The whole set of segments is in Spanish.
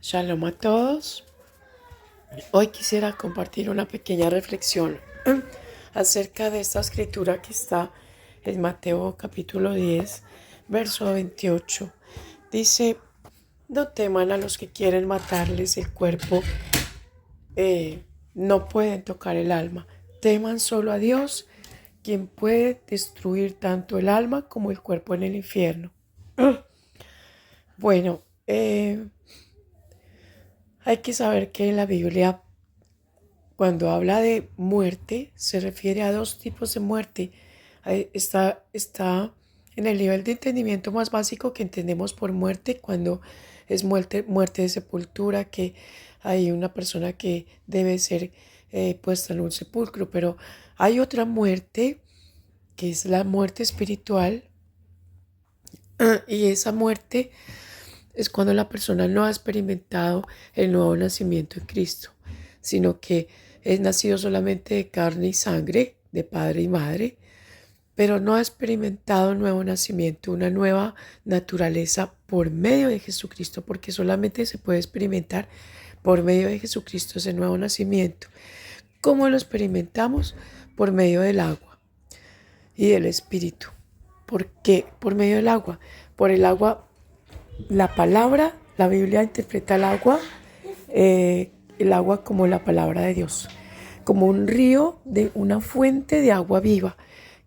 Shalom a todos. Hoy quisiera compartir una pequeña reflexión acerca de esta escritura que está en Mateo capítulo 10, verso 28. Dice, no teman a los que quieren matarles el cuerpo, no pueden tocar el alma. Teman solo a Dios, quien puede destruir tanto el alma como el cuerpo en el infierno. Bueno, hay que saber que en la Biblia, cuando habla de muerte, se refiere a dos tipos de muerte. Está en el nivel de entendimiento más básico que entendemos por muerte, cuando es muerte de sepultura, que hay una persona que debe ser puesta en un sepulcro. Pero hay otra muerte, que es la muerte espiritual, y esa muerte es cuando la persona no ha experimentado el nuevo nacimiento en Cristo, sino que es nacido solamente de carne y sangre, de padre y madre, pero no ha experimentado un nuevo nacimiento, una nueva naturaleza por medio de Jesucristo, porque solamente se puede experimentar por medio de Jesucristo ese nuevo nacimiento. ¿Cómo lo experimentamos? Por medio del agua y del Espíritu. ¿Por qué? Por medio del agua. Por el agua, la palabra, la Biblia interpreta el agua como la palabra de Dios, como un río, de una fuente de agua viva,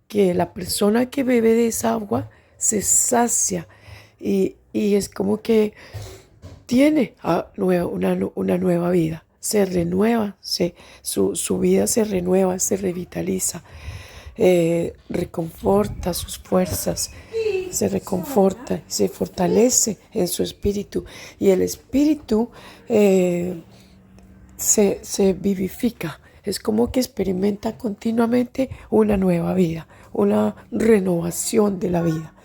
que la persona que bebe de esa agua se sacia y es como que tiene una nueva vida, se renueva, su vida se renueva, se revitaliza, reconforta sus fuerzas, se reconforta, se fortalece en su espíritu, y el espíritu se vivifica. Es como que experimenta continuamente una nueva vida, una renovación de la vida.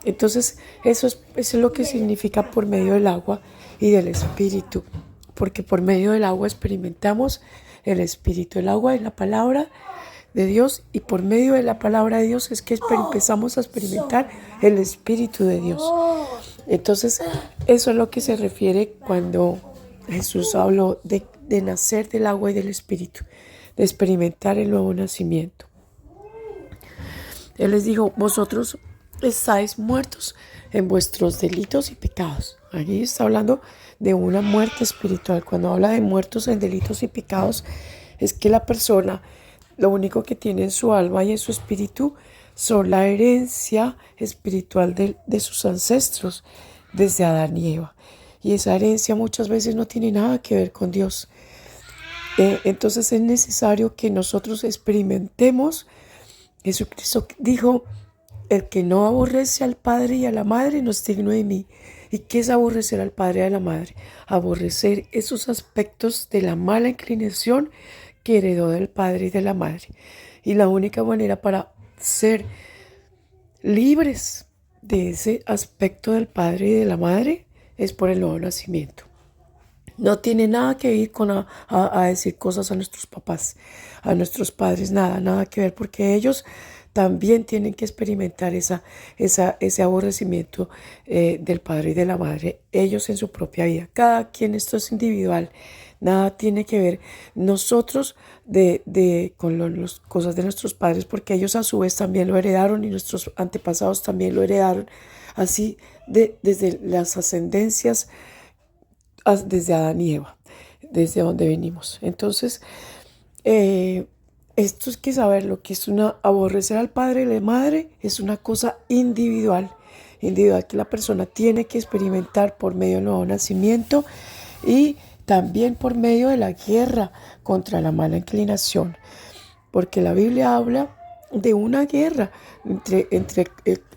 Entonces, eso es lo que significa por medio del agua y del espíritu, porque por medio del agua experimentamos el espíritu. El agua es la palabra de Dios, y por medio de la palabra de Dios es que empezamos a experimentar el Espíritu de Dios. Entonces, eso es lo que se refiere cuando Jesús habló de nacer del agua y del Espíritu, de experimentar el nuevo nacimiento. Él les dijo, vosotros estáis muertos en vuestros delitos y pecados. Aquí está hablando de una muerte espiritual. Cuando habla de muertos en delitos y pecados, es que la persona, lo único que tiene en su alma y en su espíritu son la herencia espiritual de sus ancestros desde Adán y Eva. Y esa herencia muchas veces no tiene nada que ver con Dios. Entonces es necesario que nosotros experimentemos. Jesucristo dijo, el que no aborrece al padre y a la madre no es digno de mí. ¿Y qué es aborrecer al padre y a la madre? Aborrecer esos aspectos de la mala inclinación que heredó del padre y de la madre. Y la única manera para ser libres de ese aspecto del padre y de la madre es por el nuevo nacimiento. No tiene nada que ir con a decir cosas a nuestros papás, a nuestros padres, nada que ver, porque ellos también tienen que experimentar ese aborrecimiento del padre y de la madre, ellos en su propia vida. Cada quien, esto es individual, nada tiene que ver nosotros con las cosas de nuestros padres, porque ellos a su vez también lo heredaron y nuestros antepasados también lo heredaron, así desde las ascendencias, desde Adán y Eva, desde donde venimos. Entonces, esto es que saber lo que es aborrecer al padre y la madre es una cosa individual que la persona tiene que experimentar por medio del nuevo nacimiento y también por medio de la guerra contra la mala inclinación, porque la Biblia habla de una guerra entre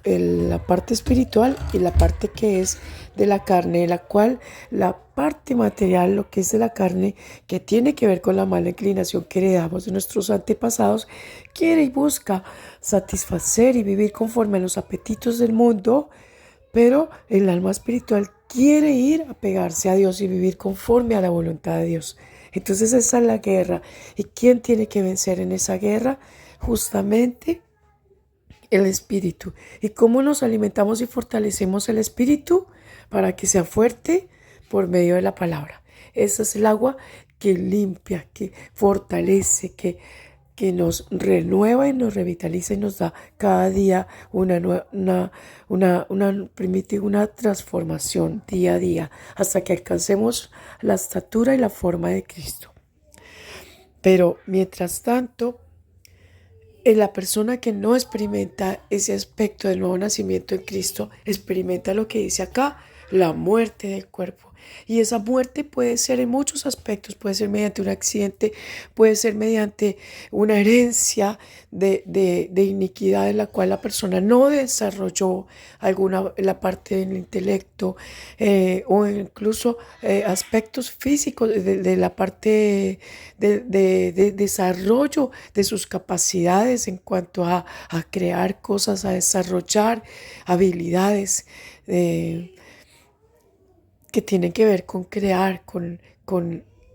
la parte espiritual y la parte que es de la carne, de la cual la parte material, lo que es de la carne, que tiene que ver con la mala inclinación que heredamos de nuestros antepasados, quiere y busca satisfacer y vivir conforme a los apetitos del mundo, pero el alma espiritual quiere ir a pegarse a Dios y vivir conforme a la voluntad de Dios. Entonces esa es la guerra. ¿Y quién tiene que vencer en esa guerra? Justamente el espíritu. ¿Y cómo nos alimentamos y fortalecemos el espíritu para que sea fuerte? por medio de la palabra. Esa es el agua que limpia, que fortalece, que nos renueva y nos revitaliza y nos da cada día permite una transformación día a día hasta que alcancemos la estatura y la forma de Cristo. Pero mientras tanto, en la persona que no experimenta ese aspecto del nuevo nacimiento en Cristo, experimenta lo que dice acá, la muerte del cuerpo. Y esa muerte puede ser en muchos aspectos, puede ser mediante un accidente, puede ser mediante una herencia de iniquidad en la cual la persona no desarrolló la parte del intelecto, o incluso aspectos físicos de la parte de desarrollo de sus capacidades en cuanto a crear cosas, a desarrollar habilidades que tienen que ver con crear, con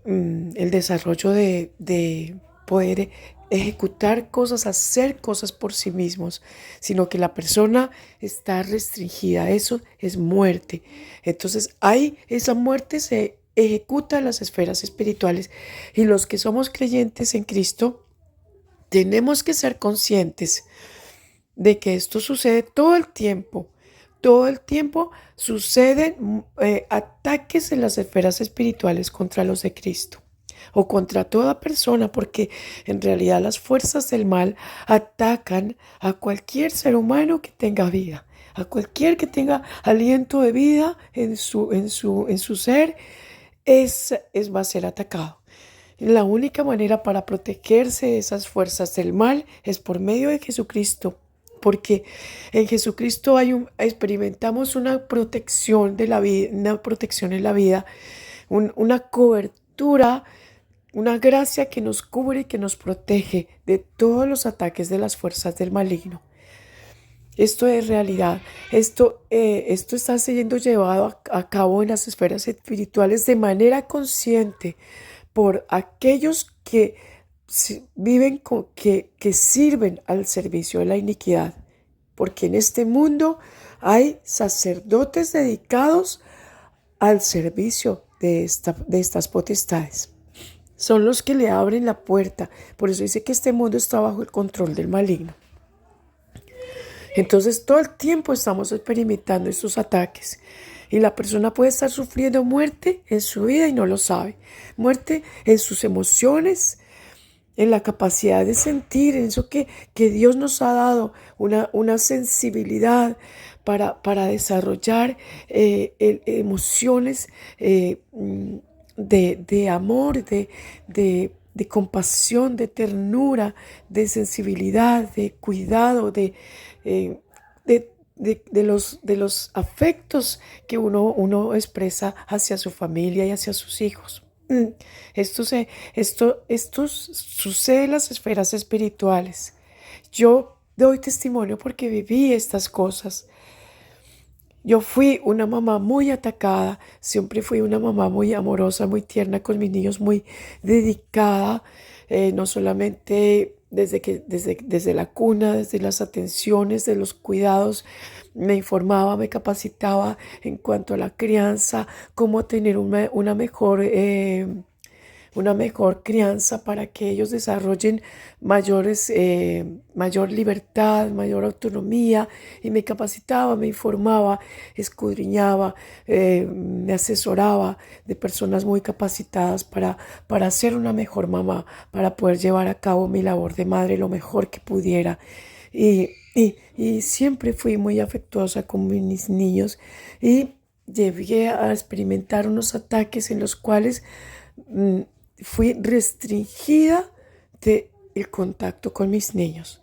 el desarrollo de poder ejecutar cosas, hacer cosas por sí mismos, sino que la persona está restringida. Eso es muerte. Entonces, esa muerte se ejecuta en las esferas espirituales, y los que somos creyentes en Cristo tenemos que ser conscientes de que esto sucede todo el tiempo. Todo el tiempo suceden ataques en las esferas espirituales contra los de Cristo o contra toda persona, porque en realidad las fuerzas del mal atacan a cualquier ser humano que tenga vida, a cualquier que tenga aliento de vida en su ser, va a ser atacado. La única manera para protegerse de esas fuerzas del mal es por medio de Jesucristo. Porque en Jesucristo experimentamos una protección de la vida, una protección en la vida, una cobertura, una gracia que nos cubre y que nos protege de todos los ataques de las fuerzas del maligno. Esto es realidad. Esto está siendo llevado a cabo en las esferas espirituales de manera consciente por aquellos que viven que sirven al servicio de la iniquidad, porque en este mundo hay sacerdotes dedicados al servicio de estas potestades. Son los que le abren la puerta. Por eso dice que este mundo está bajo el control del maligno. Entonces todo el tiempo estamos experimentando estos ataques. Y la persona puede estar sufriendo muerte en su vida y no lo sabe. Muerte en sus emociones, en la capacidad de sentir, en eso que Dios nos ha dado, una sensibilidad para desarrollar emociones de amor, de compasión, de ternura, de sensibilidad, de cuidado, de los afectos que uno expresa hacia su familia y hacia sus hijos. Esto sucede en las esferas espirituales. Yo doy testimonio porque viví estas cosas. Yo fui una mamá muy atacada, siempre fui una mamá muy amorosa, muy tierna con mis niños, muy dedicada, no solamente desde la cuna, desde las atenciones, de los cuidados. Me informaba, me capacitaba en cuanto a la crianza, cómo tener una mejor crianza para que ellos desarrollen mayor libertad, mayor autonomía, y me capacitaba, me informaba, escudriñaba, me asesoraba de personas muy capacitadas para ser una mejor mamá, para poder llevar a cabo mi labor de madre lo mejor que pudiera. Y siempre fui muy afectuosa con mis niños, y llegué a experimentar unos ataques en los cuales fui restringida del contacto con mis niños.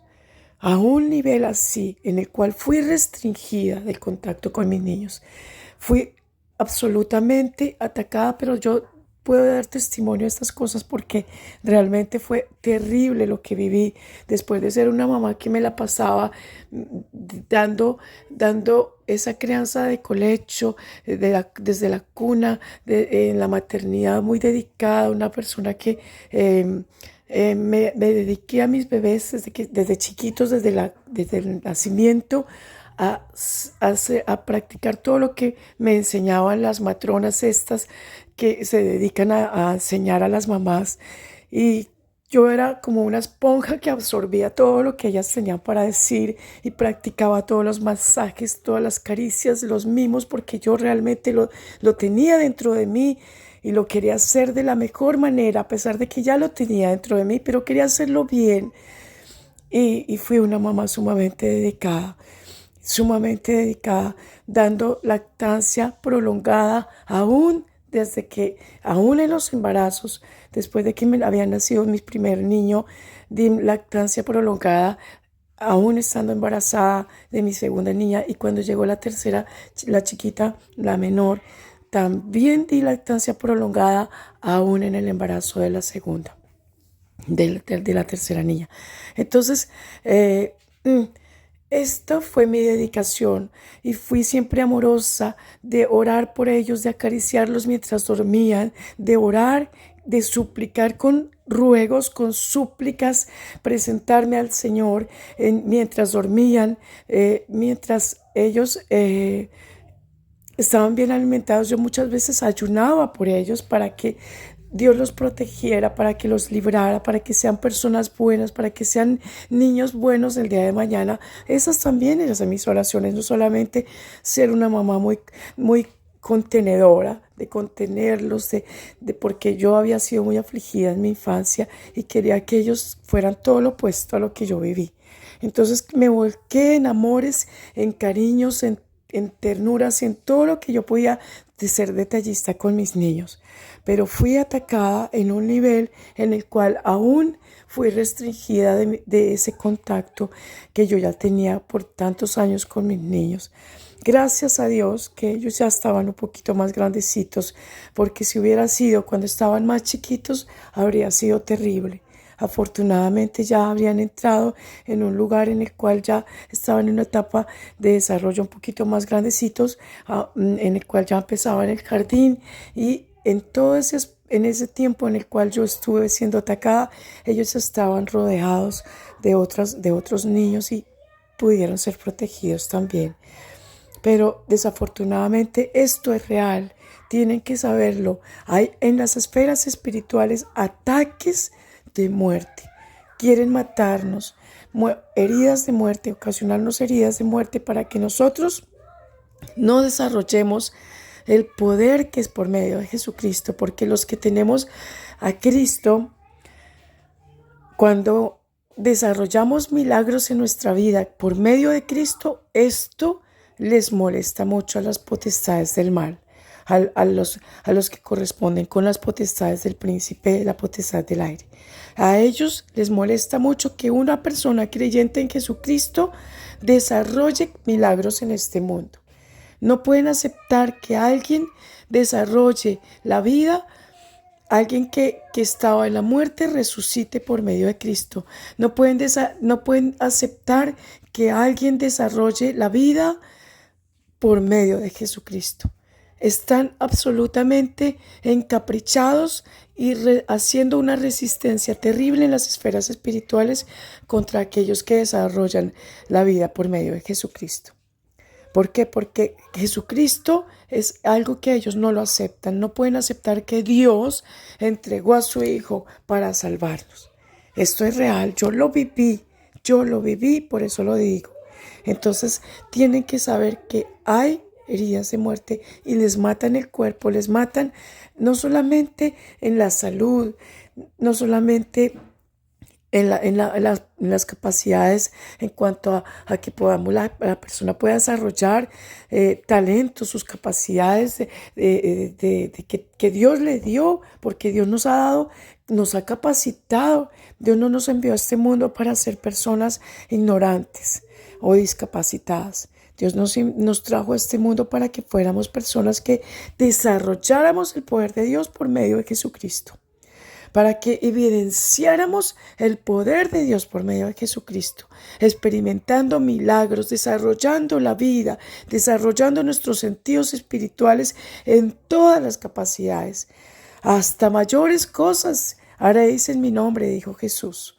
A un nivel así, en el cual fui restringida del contacto con mis niños. Fui absolutamente atacada, pero yo puedo dar testimonio de estas cosas porque realmente fue terrible lo que viví después de ser una mamá que me la pasaba dando esa crianza de colecho, desde la cuna, en la maternidad muy dedicada, una persona que me dediqué a mis bebés desde chiquitos, desde el nacimiento a practicar todo lo que me enseñaban las matronas estas que se dedican a enseñar a las mamás. Y yo era como una esponja que absorbía todo lo que ellas tenían para decir y practicaba todos los masajes, todas las caricias, los mimos, porque yo realmente lo tenía dentro de mí y lo quería hacer de la mejor manera, a pesar de que ya lo tenía dentro de mí, pero quería hacerlo bien. Y fui una mamá sumamente dedicada, dando lactancia prolongada aún en los embarazos, después de que me había nacido mi primer niño, di lactancia prolongada, aún estando embarazada de mi segunda niña, y cuando llegó la tercera, la chiquita, la menor, también di lactancia prolongada, aún en el embarazo de la segunda de la tercera niña. Entonces, esta fue mi dedicación y fui siempre amorosa de orar por ellos, de acariciarlos mientras dormían, de orar, de suplicar con ruegos, con súplicas, presentarme al Señor mientras dormían, mientras ellos estaban bien alimentados. Yo muchas veces ayunaba por ellos para que Dios los protegiera, para que los librara, para que sean personas buenas, para que sean niños buenos el día de mañana. Esas también eran mis oraciones, no solamente ser una mamá muy contenedora, de contenerlos, porque yo había sido muy afligida en mi infancia y quería que ellos fueran todo lo opuesto a lo que yo viví. Entonces me volqué en amores, en cariños, en ternuras, en todo lo que yo podía de ser detallista con mis niños. Pero fui atacada en un nivel en el cual aún fui restringida de ese contacto que yo ya tenía por tantos años con mis niños. Gracias a Dios que ellos ya estaban un poquito más grandecitos, porque si hubiera sido cuando estaban más chiquitos, habría sido terrible. Afortunadamente ya habrían entrado en un lugar en el cual ya estaban en una etapa de desarrollo un poquito más grandecitos, en el cual ya empezaban el jardín, y en ese tiempo en el cual yo estuve siendo atacada, ellos estaban rodeados de otros niños y pudieron ser protegidos también. Pero desafortunadamente esto es real, tienen que saberlo. Hay en las esferas espirituales ataques de muerte. Quieren matarnos, heridas de muerte, ocasionarnos heridas de muerte para que nosotros no desarrollemos el poder que es por medio de Jesucristo, porque los que tenemos a Cristo, cuando desarrollamos milagros en nuestra vida por medio de Cristo, esto les molesta mucho a las potestades del mal, a los que corresponden con las potestades del príncipe de la potestad del aire. A ellos les molesta mucho que una persona creyente en Jesucristo desarrolle milagros en este mundo. No pueden aceptar que alguien desarrolle la vida, alguien que estaba en la muerte resucite por medio de Cristo. No pueden aceptar que alguien desarrolle la vida por medio de Jesucristo. Están absolutamente encaprichados y haciendo una resistencia terrible en las esferas espirituales contra aquellos que desarrollan la vida por medio de Jesucristo. ¿Por qué? Porque Jesucristo es algo que ellos no lo aceptan. No pueden aceptar que Dios entregó a su Hijo para salvarnos. Esto es real. Yo lo viví, por eso lo digo. Entonces tienen que saber que hay heridas de muerte y les matan el cuerpo, les matan no solamente en la salud, no solamente en las capacidades en cuanto a que la persona pueda desarrollar talentos, sus capacidades que Dios le dio, porque Dios nos ha capacitado. Dios no nos envió a este mundo para ser personas ignorantes o discapacitadas. Dios nos trajo a este mundo para que fuéramos personas que desarrolláramos el poder de Dios por medio de Jesucristo, para que evidenciáramos el poder de Dios por medio de Jesucristo, experimentando milagros, desarrollando la vida, desarrollando nuestros sentidos espirituales en todas las capacidades. Hasta mayores cosas haréis en mi nombre, dijo Jesús.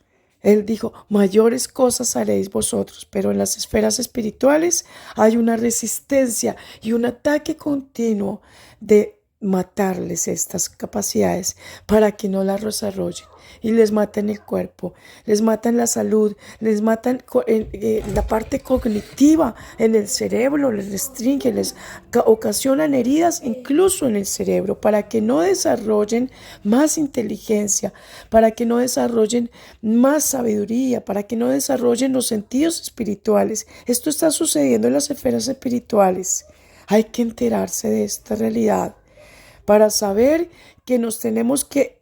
Él dijo, mayores cosas haréis vosotros, pero en las esferas espirituales hay una resistencia y un ataque continuo de matarles estas capacidades para que no las desarrollen. Y les matan el cuerpo, les matan la salud, les matan la parte cognitiva en el cerebro, les restringen, les ocasionan heridas incluso en el cerebro para que no desarrollen más inteligencia, para que no desarrollen más sabiduría, para que no desarrollen los sentidos espirituales. Esto está sucediendo en las esferas espirituales. Hay que enterarse de esta realidad para saber que nos tenemos que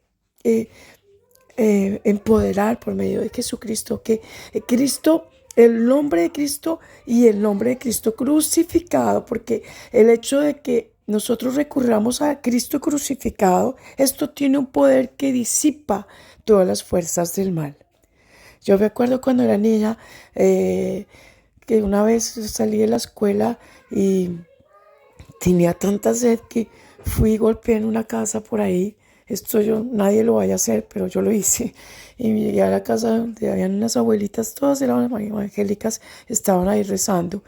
empoderar por medio de Jesucristo, que Cristo, el nombre de Cristo y el nombre de Cristo crucificado, porque el hecho de que nosotros recurramos a Cristo crucificado, esto tiene un poder que disipa todas las fuerzas del mal. Yo me acuerdo cuando era niña, que una vez salí de la escuela y tenía tanta sed que fui y golpeé en una casa por ahí. Esto nadie lo vaya a hacer, pero yo lo hice. Y llegué a la casa donde habían unas abuelitas, todas eran evangélicas, estaban ahí rezando.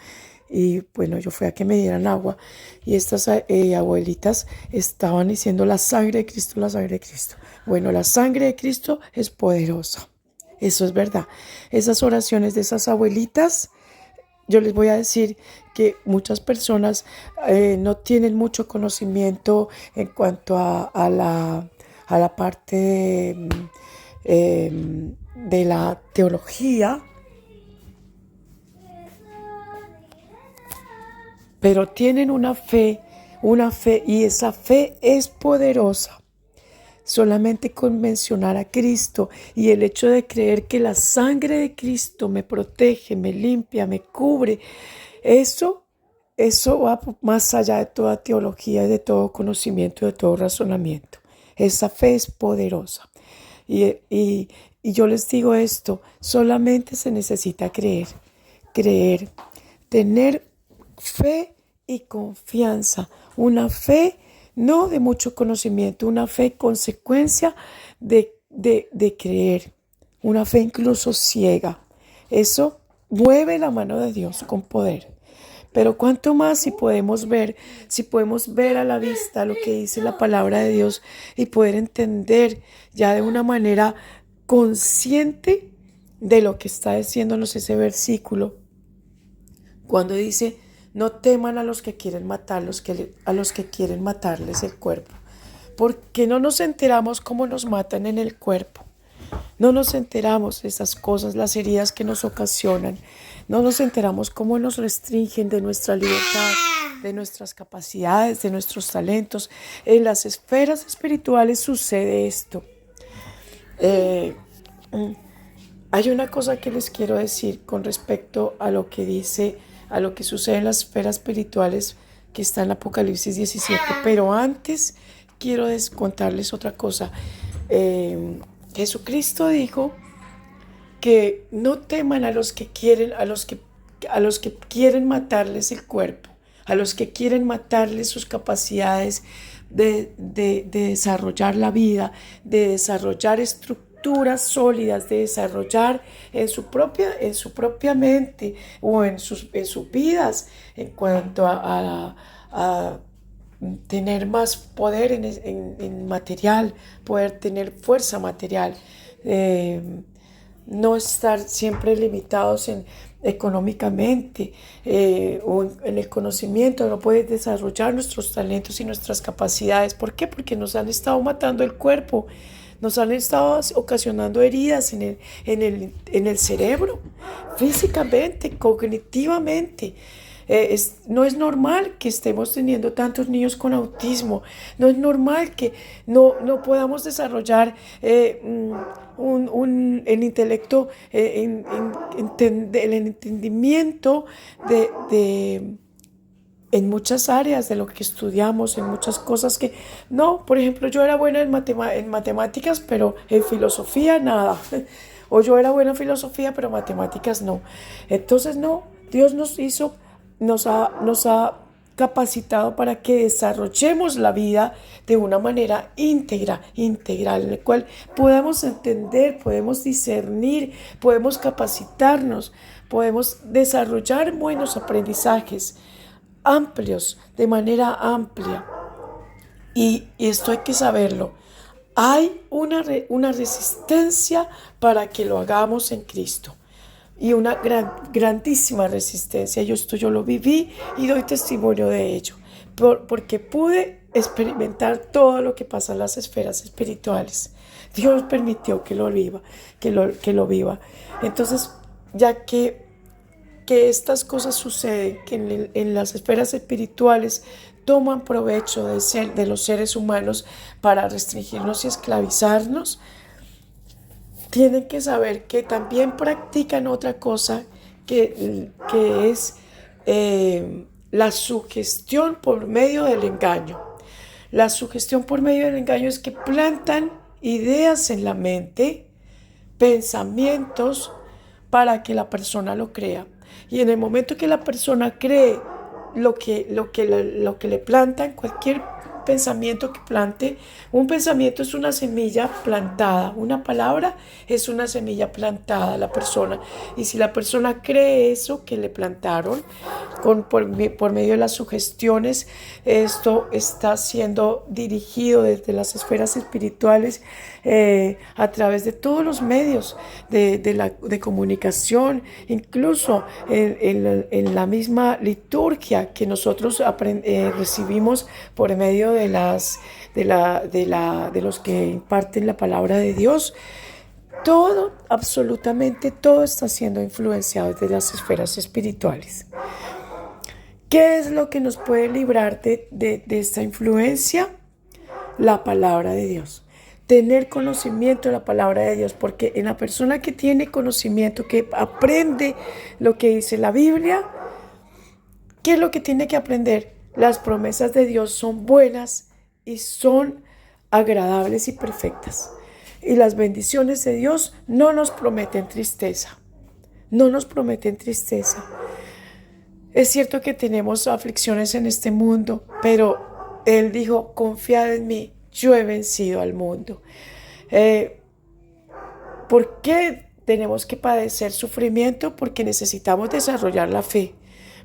Y bueno, yo fui a que me dieran agua. Y estas abuelitas estaban diciendo la sangre de Cristo, la sangre de Cristo. Bueno, la sangre de Cristo es poderosa. Eso es verdad. Esas oraciones de esas abuelitas, yo les voy a decir que muchas personas no tienen mucho conocimiento en cuanto a la parte de la teología, pero tienen una fe, y esa fe es poderosa. Solamente con mencionar a Cristo y el hecho de creer que la sangre de Cristo me protege, me limpia, me cubre, eso va más allá de toda teología, de todo conocimiento, de todo razonamiento. Esa fe es poderosa. Y yo les digo esto, solamente se necesita creer, tener fe y confianza, una fe no de mucho conocimiento, una fe consecuencia de creer, una fe incluso ciega. Eso mueve la mano de Dios con poder. Pero cuánto más si podemos ver a la vista lo que dice la palabra de Dios y poder entender ya de una manera consciente de lo que está diciéndonos ese versículo. Cuando dice, no teman a los que quieren matar, a los que quieren matarles el cuerpo. Porque no nos enteramos cómo nos matan en el cuerpo. No nos enteramos de esas cosas, las heridas que nos ocasionan. No nos enteramos cómo nos restringen de nuestra libertad, de nuestras capacidades, de nuestros talentos. En las esferas espirituales sucede esto. Hay una cosa que les quiero decir con respecto a lo que dice, a lo que sucede en las esferas espirituales que está en Apocalipsis 17. Pero antes quiero contarles otra cosa. Jesucristo dijo que no teman a los que quieren matarles el cuerpo, a los que quieren matarles sus capacidades de desarrollar la vida, de desarrollar estructuras sólidas, de desarrollar en su propia mente o en sus vidas en cuanto a tener más poder en material, poder tener fuerza material, no estar siempre limitados económicamente o en el conocimiento, no poder desarrollar nuestros talentos y nuestras capacidades. ¿Por qué? Porque nos han estado matando el cuerpo, nos han estado ocasionando heridas en el cerebro, físicamente, cognitivamente. No es normal que estemos teniendo tantos niños con autismo. No es normal que no podamos desarrollar el intelecto, el entendimiento en muchas áreas de lo que estudiamos, en muchas cosas que no. Por ejemplo, yo era buena en matemáticas, pero en filosofía nada. O yo era buena en filosofía, pero matemáticas no. Entonces no, Dios nos ha capacitado para que desarrollemos la vida de una manera integral, en la cual podamos entender, podemos discernir, podemos capacitarnos, podemos desarrollar buenos aprendizajes amplios, de manera amplia. Y esto hay que saberlo. Hay una resistencia para que lo hagamos en Cristo. Y una grandísima resistencia. Yo lo viví y doy testimonio de ello. Porque pude experimentar todo lo que pasa en las esferas espirituales. Dios permitió que lo viva, que lo viva. Entonces, ya que estas cosas suceden, que en las esferas espirituales toman provecho de los seres humanos para restringirnos y esclavizarnos, tienen que saber que también practican otra cosa que es la sugestión por medio del engaño. La sugestión por medio del engaño es que plantan ideas en la mente, pensamientos, para que la persona lo crea. Y en el momento que la persona cree lo que le plantan, cualquier pensamiento que plante, un pensamiento es una semilla plantada, una palabra es una semilla plantada a la persona. Y si la persona cree eso que le plantaron por medio de las sugestiones, esto está siendo dirigido desde las esferas espirituales a través de todos los medios de comunicación, incluso en la misma liturgia que nosotros recibimos por medio de los que imparten la palabra de Dios. Todo, absolutamente todo está siendo influenciado desde las esferas espirituales. ¿Qué es lo que nos puede librar de esta influencia? La palabra de Dios. Tener conocimiento de la palabra de Dios, porque en la persona que tiene conocimiento, que aprende lo que dice la Biblia, ¿qué es lo que tiene que aprender? Las promesas de Dios son buenas y son agradables y perfectas. Y las bendiciones de Dios no nos prometen tristeza. No nos prometen tristeza. Es cierto que tenemos aflicciones en este mundo, pero Él dijo, confiad en mí, yo he vencido al mundo. ¿Por qué tenemos que padecer sufrimiento? Porque necesitamos desarrollar la fe.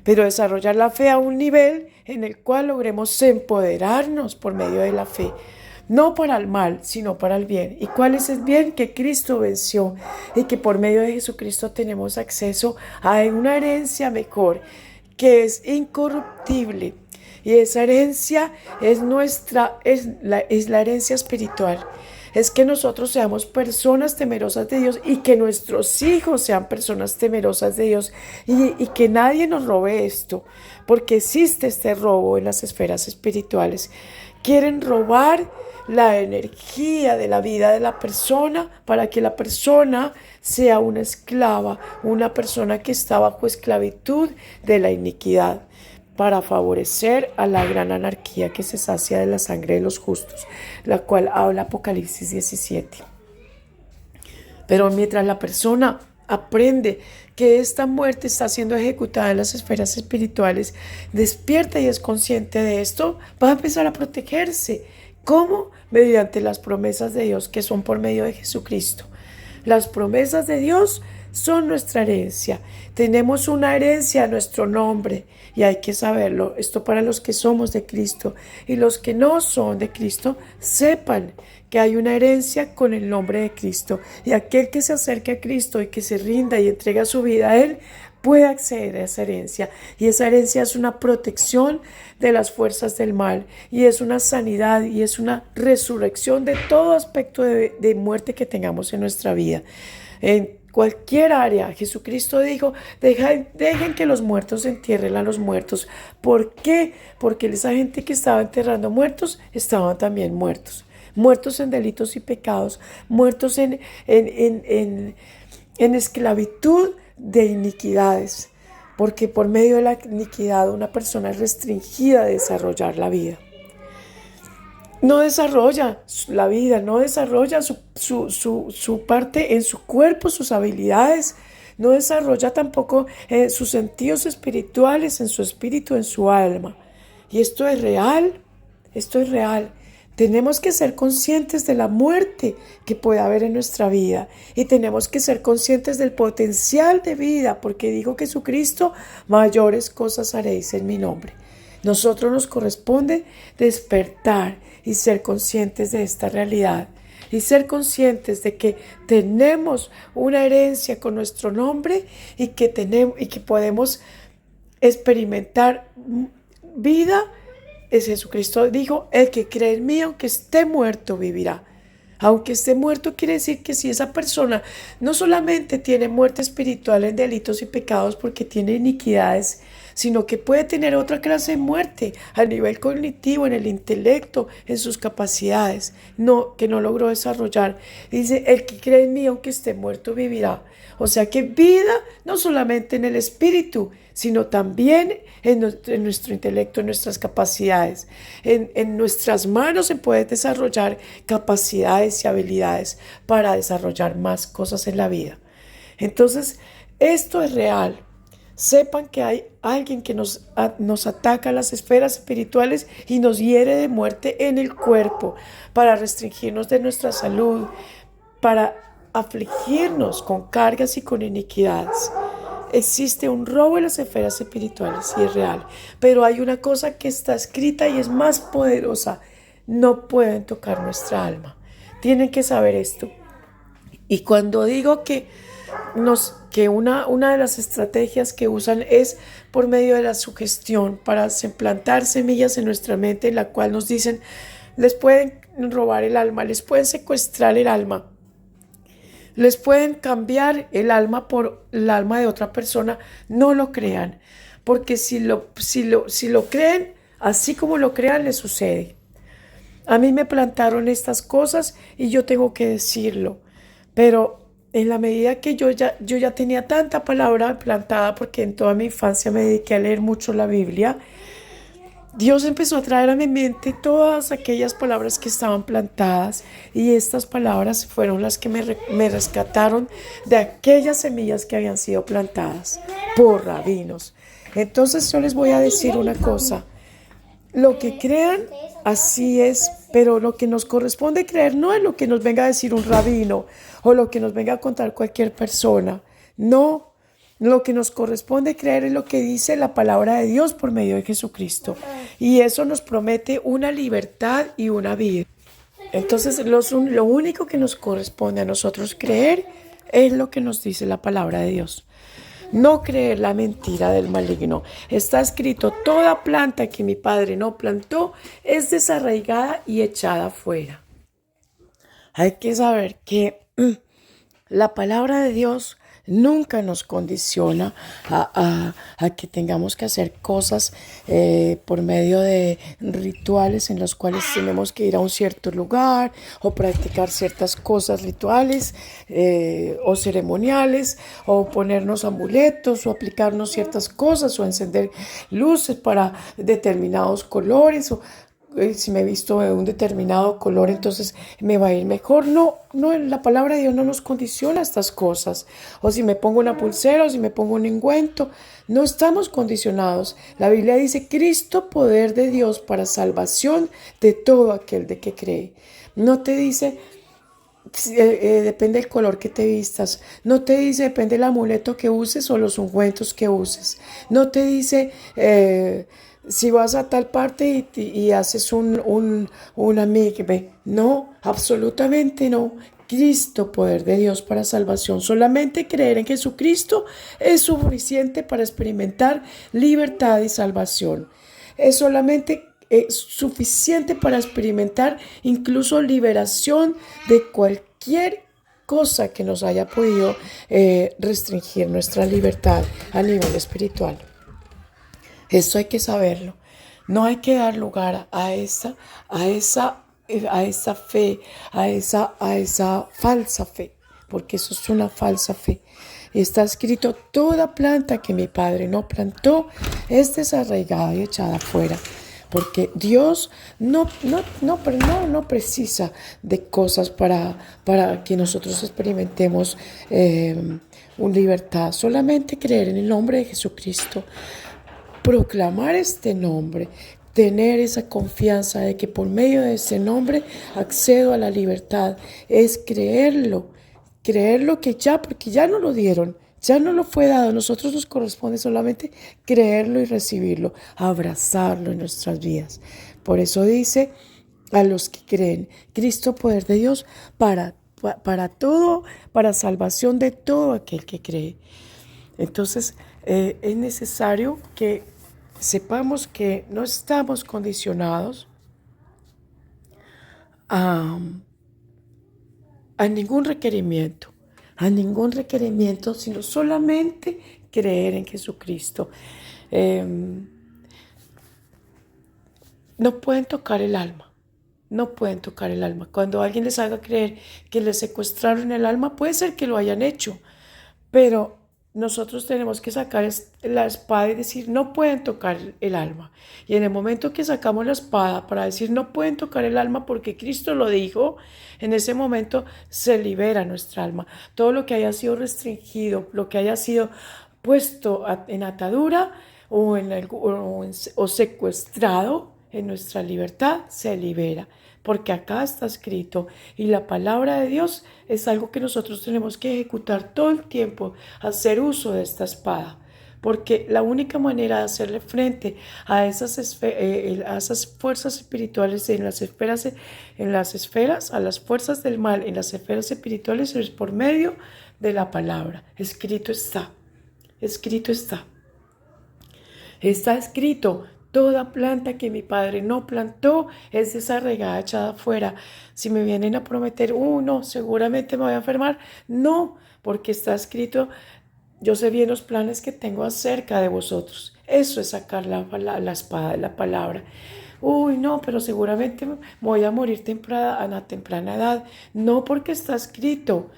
Pero desarrollar la fe a un nivel en el cual logremos empoderarnos por medio de la fe. No para el mal, sino para el bien. ¿Y cuál es el bien? Que Cristo venció y que por medio de Jesucristo tenemos acceso a una herencia mejor, que es incorruptible. Y esa herencia es la herencia espiritual. Es que nosotros seamos personas temerosas de Dios y que nuestros hijos sean personas temerosas de Dios y que nadie nos robe esto, porque existe este robo en las esferas espirituales. Quieren robar la energía de la vida de la persona para que la persona sea una esclava, una persona que está bajo esclavitud de la iniquidad, para favorecer a la gran anarquía que se sacia de la sangre de los justos, la cual habla Apocalipsis 17. Pero mientras la persona aprende que esta muerte está siendo ejecutada en las esferas espirituales, despierta y es consciente de esto, va a empezar a protegerse. ¿Cómo? Mediante las promesas de Dios que son por medio de Jesucristo. Las promesas de Dios son nuestra herencia. Tenemos una herencia a nuestro nombre y hay que saberlo. Esto para los que somos de Cristo, y los que no son de Cristo, sepan que hay una herencia con el nombre de Cristo, y aquel que se acerque a Cristo y que se rinda y entrega su vida a Él puede acceder a esa herencia, y esa herencia es una protección de las fuerzas del mal, y es una sanidad y es una resurrección de todo aspecto de muerte que tengamos en nuestra vida. En cualquier área, Jesucristo dijo, dejen que los muertos entierren a los muertos. ¿Por qué? Porque esa gente que estaba enterrando muertos, estaban también muertos. Muertos en delitos y pecados, muertos en esclavitud de iniquidades. Porque por medio de la iniquidad una persona es restringida de desarrollar la vida. No desarrolla la vida, no desarrolla su parte en su cuerpo, sus habilidades, no desarrolla tampoco sus sentidos espirituales, en su espíritu, en su alma. Y esto es real, esto es real. Tenemos que ser conscientes de la muerte que puede haber en nuestra vida y tenemos que ser conscientes del potencial de vida, porque dijo Jesucristo, mayores cosas haréis en mi nombre. Nosotros nos corresponde despertar y ser conscientes de esta realidad y ser conscientes de que tenemos una herencia con nuestro nombre y que podemos experimentar vida. Jesucristo dijo, el que cree en mí, aunque esté muerto, vivirá. Aunque esté muerto quiere decir que si esa persona no solamente tiene muerte espiritual en delitos y pecados porque tiene iniquidades, sino que puede tener otra clase de muerte a nivel cognitivo, en el intelecto, en sus capacidades, que no logró desarrollar. Dice, el que cree en mí, aunque esté muerto, vivirá. O sea que vida no solamente en el espíritu, sino también en nuestro intelecto, en nuestras capacidades. En nuestras manos se puede desarrollar capacidades y habilidades para desarrollar más cosas en la vida. Entonces, esto es real. Sepan que hay alguien que nos ataca a las esferas espirituales y nos hiere de muerte en el cuerpo para restringirnos de nuestra salud, para afligirnos con cargas y con iniquidades. Existe un robo en las esferas espirituales y es real, pero hay una cosa que está escrita y es más poderosa. No pueden tocar nuestra alma. Tienen que saber esto. Y cuando digo que una de las estrategias que usan es por medio de la sugestión para plantar semillas en nuestra mente, en la cual nos dicen, les pueden robar el alma, les pueden secuestrar el alma, les pueden cambiar el alma por el alma de otra persona. No lo crean, porque si lo creen, así como lo crean, les sucede. A mí me plantaron estas cosas y yo tengo que decirlo, pero en la medida que yo ya tenía tanta palabra plantada, porque en toda mi infancia me dediqué a leer mucho la Biblia, Dios empezó a traer a mi mente todas aquellas palabras que estaban plantadas y estas palabras fueron las que me rescataron de aquellas semillas que habían sido plantadas por rabinos. Entonces yo les voy a decir una cosa, lo que crean, así es, pero lo que nos corresponde creer no es lo que nos venga a decir un rabino o lo que nos venga a contar cualquier persona. No, lo que nos corresponde creer es lo que dice la palabra de Dios por medio de Jesucristo. Y eso nos promete una libertad y una vida. Entonces, lo único que nos corresponde a nosotros creer es lo que nos dice la palabra de Dios. No creer la mentira del maligno. Está escrito, toda planta que mi Padre no plantó es desarraigada y echada fuera. Hay que saber que la palabra de Dios nunca nos condiciona a que tengamos que hacer cosas por medio de rituales en los cuales tenemos que ir a un cierto lugar o practicar ciertas cosas rituales o ceremoniales o ponernos amuletos o aplicarnos ciertas cosas o encender luces para determinados colores o si me he visto de un determinado color, entonces me va a ir mejor. No, la palabra de Dios no nos condiciona estas cosas. O si me pongo una pulsera o si me pongo un ungüento, no estamos condicionados. La Biblia dice, Cristo, poder de Dios para salvación de todo aquel de que cree. No te dice, depende del color que te vistas. No te dice, depende del amuleto que uses o los ungüentos que uses. No te dice, si vas a tal parte y haces una migbe. No, absolutamente no. Cristo, poder de Dios para salvación. Solamente creer en Jesucristo es suficiente para experimentar libertad y salvación. Es suficiente para experimentar incluso liberación de cualquier cosa que nos haya podido restringir nuestra libertad a nivel espiritual. Esto hay que saberlo. No hay que dar lugar a esa fe, a esa falsa fe, porque eso es una falsa fe. Está escrito, toda planta que mi Padre no plantó es desarraigada y echada fuera. Porque Dios no precisa de cosas para que nosotros experimentemos una libertad. Solamente creer en el nombre de Jesucristo. Proclamar este nombre, tener esa confianza de que por medio de ese nombre accedo a la libertad. Es creerlo que ya, porque ya no lo dieron, ya no lo fue dado. A nosotros nos corresponde solamente creerlo y recibirlo, abrazarlo en nuestras vidas. Por eso dice a los que creen, Cristo, poder de Dios para todo, para salvación de todo aquel que cree. Entonces, es necesario que sepamos que no estamos condicionados a, a ningún requerimiento, sino solamente creer en Jesucristo. No pueden tocar el alma. No pueden tocar el alma. Cuando alguien les haga creer que les secuestraron el alma, puede ser que lo hayan hecho, pero nosotros tenemos que sacar la espada y decir, no pueden tocar el alma. Y en el momento que sacamos la espada para decir, no pueden tocar el alma porque Cristo lo dijo, en ese momento se libera nuestra alma. Todo lo que haya sido restringido, lo que haya sido puesto en atadura o secuestrado en nuestra libertad, se libera. Porque acá está escrito y la palabra de Dios es algo que nosotros tenemos que ejecutar todo el tiempo, hacer uso de esta espada. Porque la única manera de hacerle frente a esas fuerzas espirituales a las fuerzas del mal en las esferas espirituales es por medio de la palabra. Escrito está, escrito está. Está escrito. Toda planta que mi padre no plantó es desarraigada, echada afuera. Si me vienen a prometer, no, seguramente me voy a enfermar. No, porque está escrito, yo sé bien los planes que tengo acerca de vosotros. Eso es sacar la espada de la palabra. No, pero seguramente me voy a morir a una temprana edad. No, porque está escrito.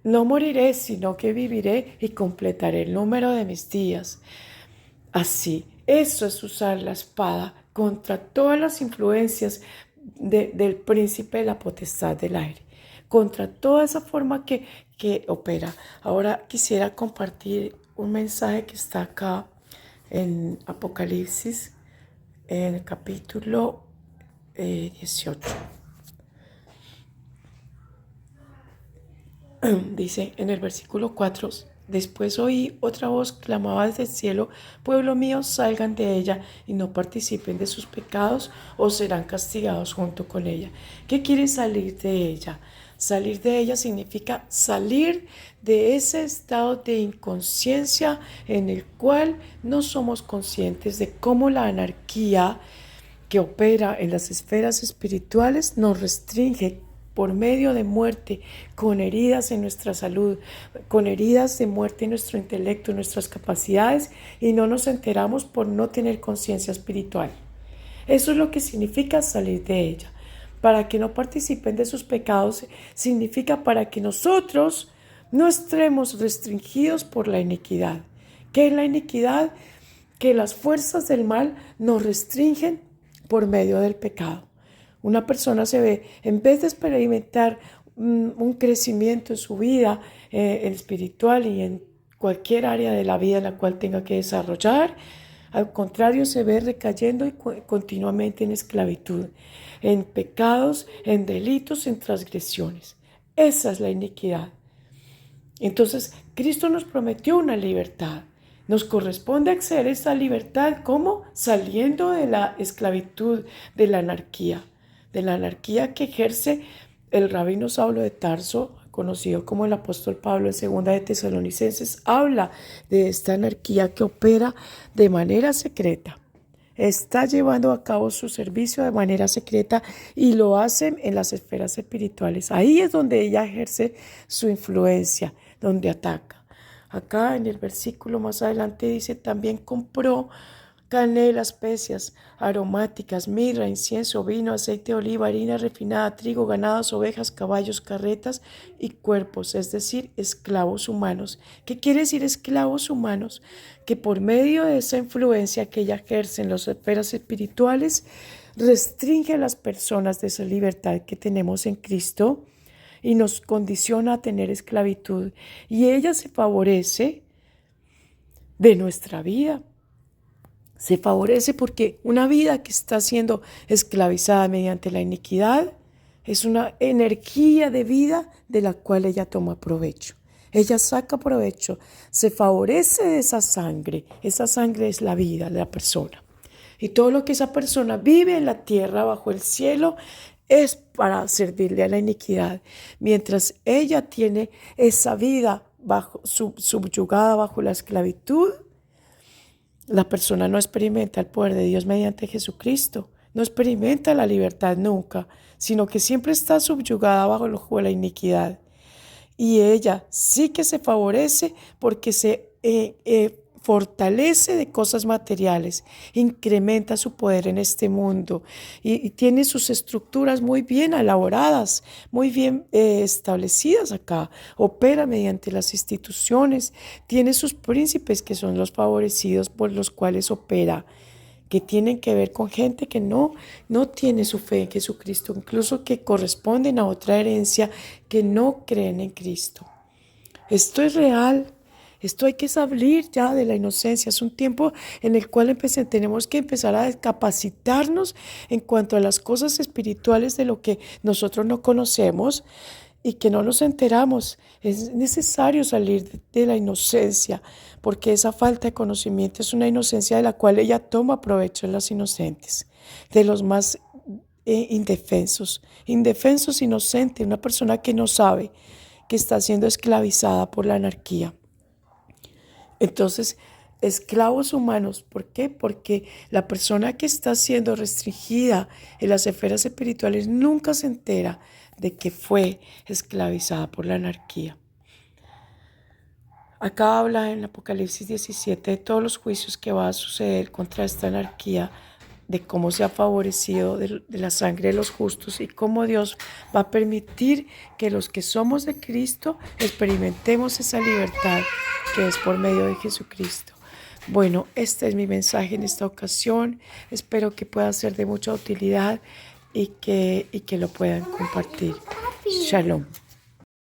No moriré, sino que viviré y completaré el número de mis días. Así, eso es usar la espada contra todas las influencias del príncipe de la potestad del aire, contra toda esa forma que opera. Ahora quisiera compartir un mensaje que está acá en Apocalipsis, en el capítulo 18. Dice en el versículo 4, después oí otra voz que clamaba desde el cielo, pueblo mío, salgan de ella y no participen de sus pecados o serán castigados junto con ella. ¿Qué quiere salir de ella? Salir de ella significa salir de ese estado de inconsciencia en el cual no somos conscientes de cómo la anarquía que opera en las esferas espirituales nos restringe por medio de muerte, con heridas en nuestra salud, con heridas de muerte en nuestro intelecto, en nuestras capacidades, y no nos enteramos por no tener conciencia espiritual. Eso es lo que significa salir de ella. Para que no participen de sus pecados, significa para que nosotros no estemos restringidos por la iniquidad. ¿Qué es la iniquidad? Que las fuerzas del mal nos restringen por medio del pecado. Una persona se ve, en vez de experimentar un crecimiento en su vida espiritual y en cualquier área de la vida en la cual tenga que desarrollar, al contrario se ve recayendo y continuamente en esclavitud, en pecados, en delitos, en transgresiones. Esa es la iniquidad. Entonces, Cristo nos prometió una libertad. Nos corresponde acceder a esa libertad, ¿cómo? Saliendo de la esclavitud, de la anarquía que ejerce el rabino Saulo de Tarso, conocido como el apóstol Pablo en 2 de Tesalonicenses, habla de esta anarquía que opera de manera secreta. Está llevando a cabo su servicio de manera secreta y lo hace en las esferas espirituales. Ahí es donde ella ejerce su influencia, donde ataca. Acá en el versículo más adelante dice, también compró canela, especias aromáticas, mirra, incienso, vino, aceite de oliva, harina refinada, trigo, ganados, ovejas, caballos, carretas y cuerpos, es decir, esclavos humanos. ¿Qué quiere decir esclavos humanos? Que por medio de esa influencia que ella ejerce en las esferas espirituales, restringe a las personas de esa libertad que tenemos en Cristo y nos condiciona a tener esclavitud. Y ella se favorece de nuestra vida. Se favorece porque una vida que está siendo esclavizada mediante la iniquidad es una energía de vida de la cual ella toma provecho. Ella saca provecho, se favorece de esa sangre. Esa sangre es la vida de la persona. Y todo lo que esa persona vive en la tierra, bajo el cielo, es para servirle a la iniquidad. Mientras ella tiene esa vida subyugada bajo la esclavitud, la persona no experimenta el poder de Dios mediante Jesucristo. No experimenta la libertad nunca, sino que siempre está subyugada bajo el juego de la iniquidad. Y ella sí que se favorece porque se fortalece de cosas materiales, incrementa su poder en este mundo y tiene sus estructuras muy bien elaboradas, muy bien establecidas acá. Opera mediante las instituciones, tiene sus príncipes que son los favorecidos por los cuales opera, que tienen que ver con gente que no tiene su fe en Jesucristo, incluso que corresponden a otra herencia, que no creen en Cristo. Esto es real. Esto hay que salir ya de la inocencia. Es un tiempo en el cual tenemos que empezar a capacitarnos en cuanto a las cosas espirituales de lo que nosotros no conocemos y que no nos enteramos. Es necesario salir de la inocencia, porque esa falta de conocimiento es una inocencia de la cual ella toma provecho en las inocentes, de los más indefensos, inocentes, una persona que no sabe que está siendo esclavizada por la anarquía. Entonces, esclavos humanos, ¿por qué? Porque la persona que está siendo restringida en las esferas espirituales nunca se entera de que fue esclavizada por la anarquía. Acá habla en Apocalipsis 17 de todos los juicios que va a suceder contra esta anarquía, de cómo se ha favorecido de la sangre de los justos y cómo Dios va a permitir que los que somos de Cristo experimentemos esa libertad que es por medio de Jesucristo. Bueno, este es mi mensaje en esta ocasión. Espero que pueda ser de mucha utilidad y que lo puedan compartir. Shalom.